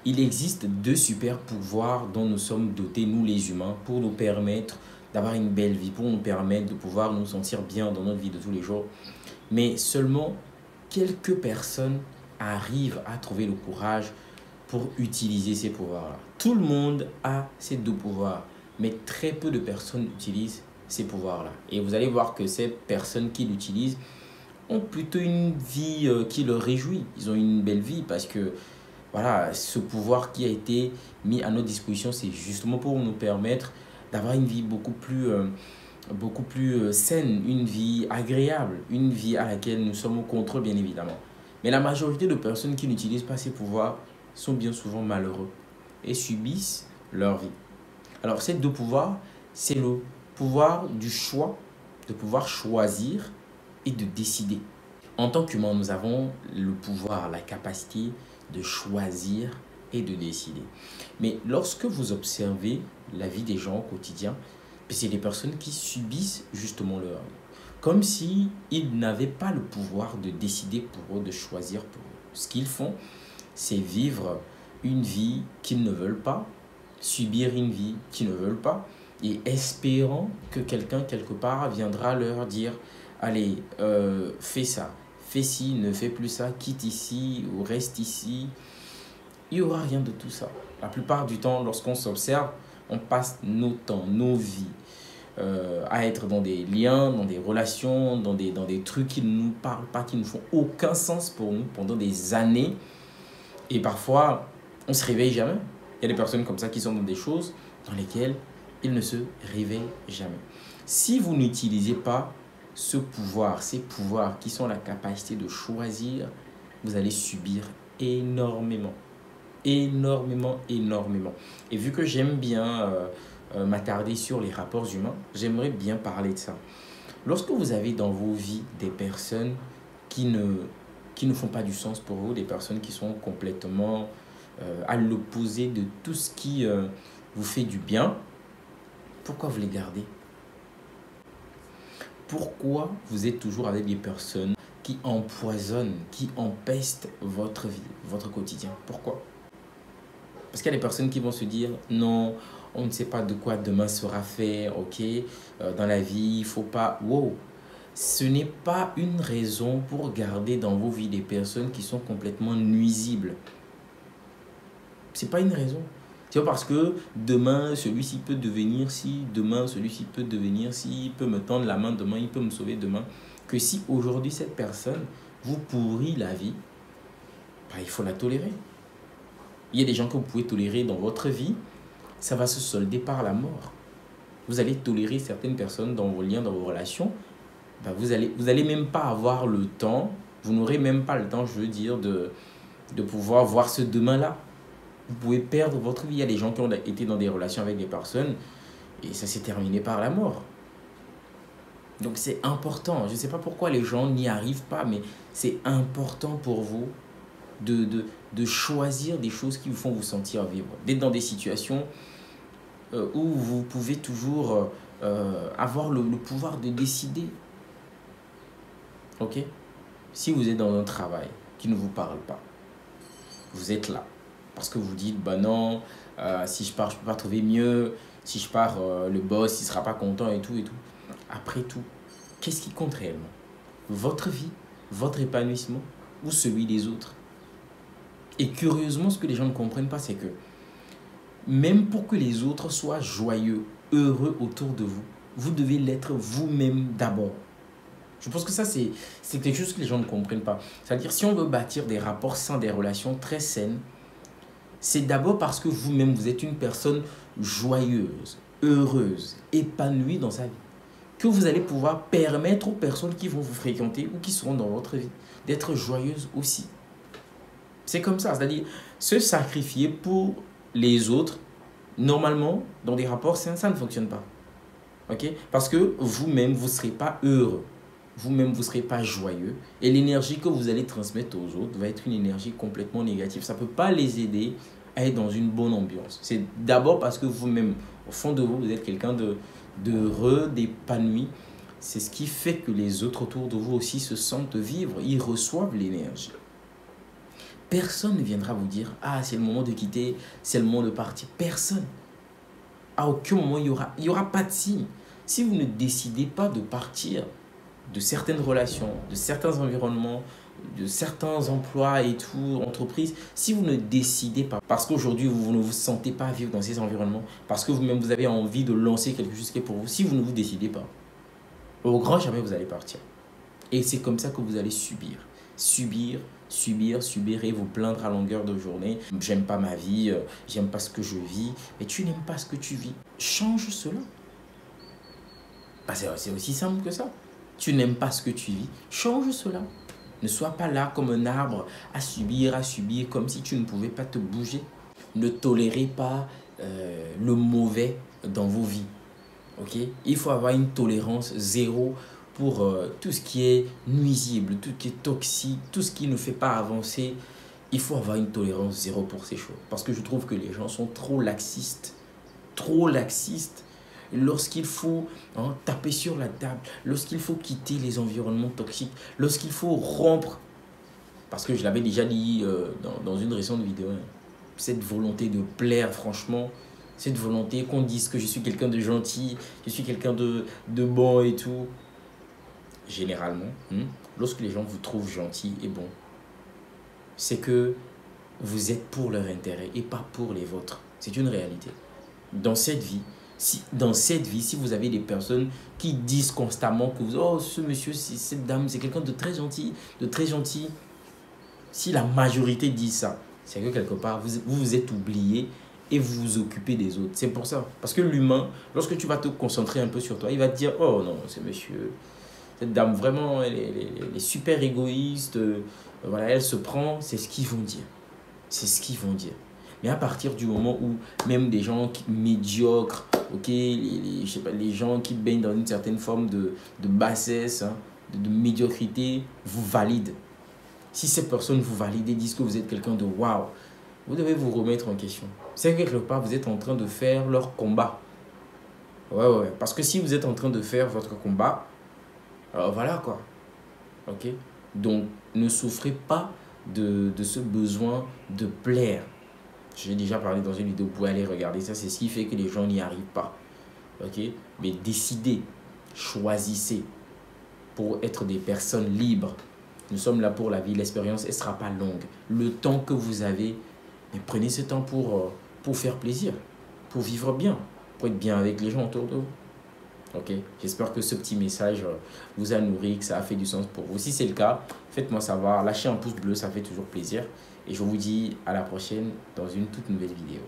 Il existe deux super pouvoirs dont nous sommes dotés, nous les humains, pour nous permettre d'avoir une belle vie, pour nous permettre de pouvoir nous sentir bien dans notre vie de tous les jours. Mais seulement quelques personnes arrivent à trouver le courage pour utiliser ces pouvoirs-là. Tout le monde a ces deux pouvoirs, mais très peu de personnes utilisent ces pouvoirs-là. Et vous allez voir que ces personnes qui l'utilisent ont plutôt une vie qui leur réjouit. Ils ont une belle vie parce que voilà, ce pouvoir qui a été mis à notre disposition, c'est justement pour nous permettre d'avoir une vie beaucoup plus saine, une vie agréable, une vie à laquelle nous sommes au contrôle, bien évidemment. Mais la majorité de personnes qui n'utilisent pas ces pouvoirs sont bien souvent malheureux et subissent leur vie. Alors, ces deux pouvoirs, c'est le pouvoir du choix, de pouvoir choisir et de décider. En tant qu'humain, nous avons le pouvoir, la capacité de choisir et de décider. Mais lorsque vous observez la vie des gens au quotidien, c'est des personnes qui subissent justement leur vie. Comme si ils n'avaient pas le pouvoir de décider pour eux, de choisir pour eux. Ce qu'ils font, c'est vivre une vie qu'ils ne veulent pas, subir une vie qu'ils ne veulent pas, et espérant que quelqu'un quelque part viendra leur dire « Allez, fais ça, fais ci, ne fais plus ça, quitte ici ou reste ici ». Il n'y aura rien de tout ça. La plupart du temps, lorsqu'on s'observe, on passe nos temps, nos vies à être dans des liens, dans des relations, dans des trucs qui ne nous parlent pas, qui ne font aucun sens pour nous pendant des années. Et parfois, on ne se réveille jamais. Il y a des personnes comme ça qui sont dans des choses dans lesquelles ils ne se réveillent jamais. Si vous n'utilisez pas ce pouvoir, ces pouvoirs qui sont la capacité de choisir, vous allez subir énormément. Énormément. Et vu que j'aime bien m'attarder sur les rapports humains, j'aimerais bien parler de ça. Lorsque vous avez dans vos vies des personnes qui ne font pas du sens pour vous, des personnes qui sont complètement à l'opposé de tout ce qui vous fait du bien, pourquoi vous les gardez? Pourquoi vous êtes toujours avec des personnes qui empoisonnent, qui empestent votre vie, votre quotidien? Pourquoi? Parce qu'il y a des personnes qui vont se dire « Non, on ne sait pas de quoi demain sera fait, ok, dans la vie, il ne faut pas… » Wow! Ce n'est pas une raison pour garder dans vos vies des personnes qui sont complètement nuisibles. Ce n'est pas une raison. C'est pas parce que demain, celui-ci peut devenir ci, demain, celui-ci peut devenir ci, il peut me tendre la main demain, il peut me sauver demain, que si aujourd'hui cette personne vous pourrit la vie, bah, il faut la tolérer. Il y a des gens que vous pouvez tolérer dans votre vie, ça va se solder par la mort. Vous allez tolérer certaines personnes dans vos liens, dans vos relations, bah vous allez même pas avoir le temps, vous n'aurez même pas le temps, je veux dire, de pouvoir voir ce demain-là. Vous pouvez perdre votre vie. Il y a des gens qui ont été dans des relations avec des personnes et ça s'est terminé par la mort. Donc c'est important. Je ne sais pas pourquoi les gens n'y arrivent pas, mais c'est important pour vous de choisir des choses qui vous font vous sentir vivre. D'être dans des situations où vous pouvez toujours avoir le pouvoir de décider. Ok? Si vous êtes dans un travail qui ne vous parle pas, vous êtes là. Parce que vous dites, bah non, si je pars, je ne peux pas trouver mieux. Si je pars, le boss, il ne sera pas content et tout et tout. Après tout, qu'est-ce qui compte réellement? Votre vie, votre épanouissement ou celui des autres? Et curieusement, ce que les gens ne comprennent pas, c'est que même pour que les autres soient joyeux, heureux autour de vous, vous devez l'être vous-même d'abord. Je pense que ça, c'est quelque chose que les gens ne comprennent pas. C'est-à-dire, si on veut bâtir des rapports sains, des relations très saines, c'est d'abord parce que vous-même, vous êtes une personne joyeuse, heureuse, épanouie dans sa vie, que vous allez pouvoir permettre aux personnes qui vont vous fréquenter ou qui seront dans votre vie d'être joyeuses aussi. C'est comme ça, c'est-à-dire se sacrifier pour les autres, normalement, dans des rapports sains, ça ne fonctionne pas. Okay? Parce que vous-même, vous ne serez pas heureux. Vous-même, vous ne serez pas joyeux. Et l'énergie que vous allez transmettre aux autres va être une énergie complètement négative. Ça ne peut pas les aider à être dans une bonne ambiance. C'est d'abord parce que vous-même, au fond de vous, vous êtes quelqu'un d'heureux, d'épanoui. C'est ce qui fait que les autres autour de vous aussi se sentent vivre. Ils reçoivent l'énergie. personne ne viendra vous dire, ah, c'est le moment de quitter, c'est le moment de partir. Personne. À aucun moment, il y aura pas de signe. Si vous ne décidez pas de partir de certaines relations, de certains environnements, de certains emplois et tout, entreprises, si vous ne décidez pas, parce qu'aujourd'hui vous ne vous sentez pas vivre dans ces environnements, parce que vous-même vous avez envie de lancer quelque chose qui est pour vous, si vous ne vous décidez pas, au grand jamais vous allez partir. Et c'est comme ça que vous allez subir, subir et vous plaindre à longueur de journée. J'aime pas ma vie, j'aime pas ce que je vis. Et tu n'aimes pas ce que tu vis. Change cela. Bah, c'est aussi simple que ça. Tu n'aimes pas ce que tu vis, change cela. Ne sois pas là comme un arbre à subir, comme si tu ne pouvais pas te bouger. Ne tolérez pas le mauvais dans vos vies. Okay? Il faut avoir une tolérance zéro pour tout ce qui est nuisible, tout ce qui est toxique, tout ce qui ne fait pas avancer. Il faut avoir une tolérance zéro pour ces choses. Parce que je trouve que les gens sont trop laxistes. Trop laxistes. Lorsqu'il faut taper sur la table, lorsqu'il faut quitter les environnements toxiques, lorsqu'il faut rompre, parce que je l'avais déjà dit dans une récente vidéo, cette volonté de plaire, franchement, cette volonté qu'on dise que je suis quelqu'un de gentil, je suis quelqu'un de bon et tout, généralement, lorsque les gens vous trouvent gentil et bon, c'est que vous êtes pour leur intérêt et pas pour les vôtres. C'est une réalité. Dans cette vie, si vous avez des personnes qui disent constamment que oh, ce monsieur, cette dame, c'est quelqu'un de très gentil, si la majorité dit ça, c'est que quelque part, vous êtes oublié et vous vous occupez des autres. C'est pour ça. Parce que l'humain, lorsque tu vas te concentrer un peu sur toi, il va te dire, oh non, ce monsieur, cette dame, vraiment, elle est super égoïste, voilà, elle se prend, c'est ce qu'ils vont dire. C'est ce qu'ils vont dire. Mais à partir du moment où même des gens médiocres, je sais pas, les gens qui baignent dans une certaine forme de bassesse, de médiocrité, vous valident. Si ces personnes vous valident et disent que vous êtes quelqu'un de waouh, vous devez vous remettre en question. C'est que quelque part, vous êtes en train de faire leur combat. Ouais. Parce que si vous êtes en train de faire votre combat, alors voilà quoi. Ok? Donc, ne souffrez pas de ce besoin de plaire. J'ai déjà parlé dans une vidéo, vous pouvez aller regarder ça. C'est ce qui fait que les gens n'y arrivent pas. Ok? Mais décidez, choisissez pour être des personnes libres. Nous sommes là pour la vie. L'expérience, elle ne sera pas longue. Le temps que vous avez, mais prenez ce temps pour faire plaisir, pour vivre bien, pour être bien avec les gens autour de vous. Ok? J'espère que ce petit message vous a nourri, que ça a fait du sens pour vous. Si c'est le cas, faites-moi savoir. Lâchez un pouce bleu, ça fait toujours plaisir. Et je vous dis à la prochaine dans une toute nouvelle vidéo.